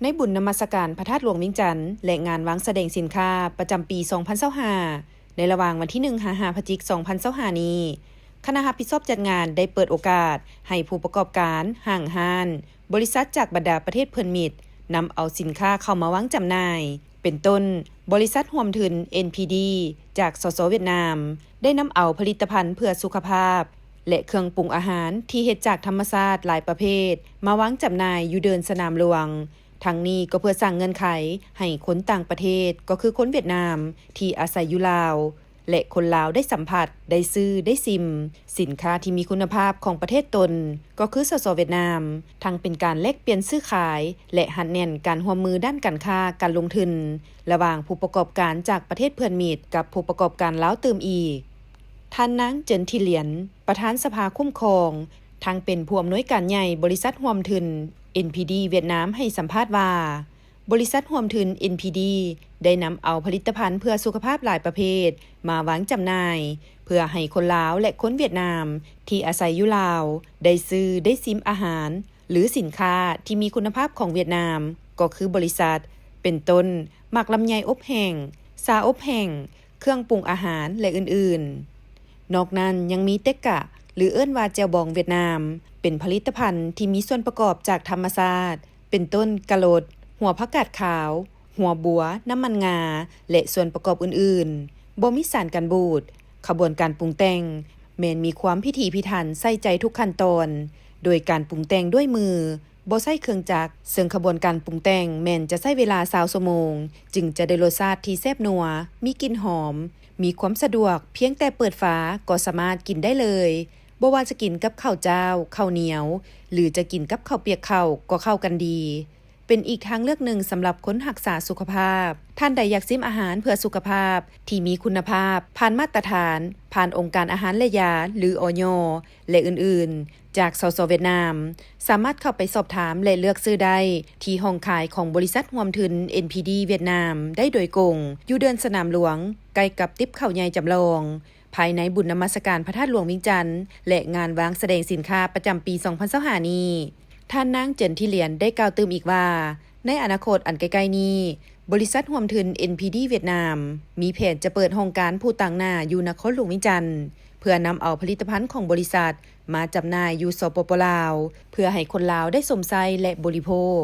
ในบุญนมัสการพระธาตุหลวงเวียงจันทน์และงานวางแสดงสินค้าประจำปี 2025ในระหว่างวันที่ 1 พฤศจิกายน 2025 นี้คณะรับผิดชอบจัดงานได้เปิดโอกาสให้ผู้ประกอบการห้างห้านบริษัทจากบรรดาประเทศเพื่อนมิตรนำเอาสินค้าเข้ามาวางจำหน่าย เป็นต้นบริษัทร่วมทุน NPD จากสสเวียดนามได้นำเอาผลิตภัณฑ์เพื่อสุขภาพและเครื่องปรุงอาหารที่เฮ็ดจากธรรมชาติหลายประเภทมาวางจำหน่ายอยู่เดินสนามหลวงทั้งนี้ก็เพื่อสร้างเงื่อนไขให้คนต่างประเทศก็คือคนเวียดนามที่อาศัยอยู่ลาวและคนลาวได้สัมผัสได้ซื้อได้ซิมสินค้าที่มีคุณภาพของประเทศตนก็คือสสเวียดนามทั้งเป็นการแลกเปลี่ยนซื้อขายและหัดแน่นการร่วมมือด้านการค้าการลงทุนระหว่างผู้ประกอบการจากประเทศเพื่อนมิตรกับผู้ประกอบการลาวตื่มอีกท่านนางเจินทิเหลียนประธานสภาคุ้มครองทั้งเป็นผู้อำนวยการใหญ่บริษัทร่วมทุน NPD เวียดนามให้สัมภาษณ์ว่าบริษัทร่วมทุน NPD ได้นำเอาผลิตภัณฑ์เพื่อสุขภาพหลายประเภทมาวางจำหน่ายเพื่อให้คนลาวและคนเวียดนามที่อาศัยอยู่ลาวได้ซื้อได้ซิมอาหารหรือสินค้าที่มีคุณภาพของเวียดนามก็คือบริษัทเป็นต้นหมักลำไยอบแห้งซาอบแห้งเครื่องปรุงอาหารและอื่นๆนอกนั้นยังมีเต็กกะหรือเอิ้นว่าแจ่วบองเวียดนามเป็นผลิตภัณฑ์ที่มีส่วนประกอบจากธรรมชาติเป็นต้นกะโหลดหัวผักกาดขาวหัวบัวน้ำมันงาและส่วนประกอบอื่นๆบ่มีสารกันบูดขบวนการปรุงแต่งแม้นมีความพิถีพิถันใส่ใจทุกขั้นตอนโดยการปรุงแต่งด้วยมือบ่ใช้เครื่องจักรซึ่งขบวนการปรุงแต่งแม้นจะใช้เวลา20ชั่วโมงจึงจะได้รสชาติที่แซ่บนัวมีกลิ่นหอมมีความสะดวกเพียงแต่เปิดฝาก็สามารถกินได้เลยบ่ว่าจะกินกับข้าวเจ้าข้าวเหนียวหรือจะกินกับข้าวเปียกข้าวก็เข้ากันดีเป็นอีกทางเลือกหนึ่งสำหรับคนรักษาสุขภาพท่านใดอยากซิมอาหารเพื่อสุขภาพที่มีคุณภาพผ่านมาตรฐานผ่านองค์การอาหารและยาหรืออย.และอื่นๆจากสสเวียดนามสามารถเข้าไปสอบถามและเลือกซื้อได้ที่ห้องขายของบริษัทร่วมทุน NPD เวียดนามได้โดยกงอยู่เดินสนามหลวงใกล้กับติ๊บข้าวใหญ่จำลองภายในบุญนมัสการพระธาตุหลวงเวียงจันทน์และงานวางแสดงสินค้าประจำปี 2025 นี้ท่านนางเจินทิเหลียนได้กล่าวเติมอีกว่าในอนาคตอันใกล้ๆนี้บริษัทร่วมทุน NPD เวียดนามมีแผนจะเปิดโรงการผู้ต่างหน้าอยู่นครหลวงเวียงจันทน์เพื่อนำเอาผลิตภัณฑ์ของบริษัทมาจำหน่ายอยู่สปป.ลาวเพื่อให้คนลาวได้สวมใส่และบริโภค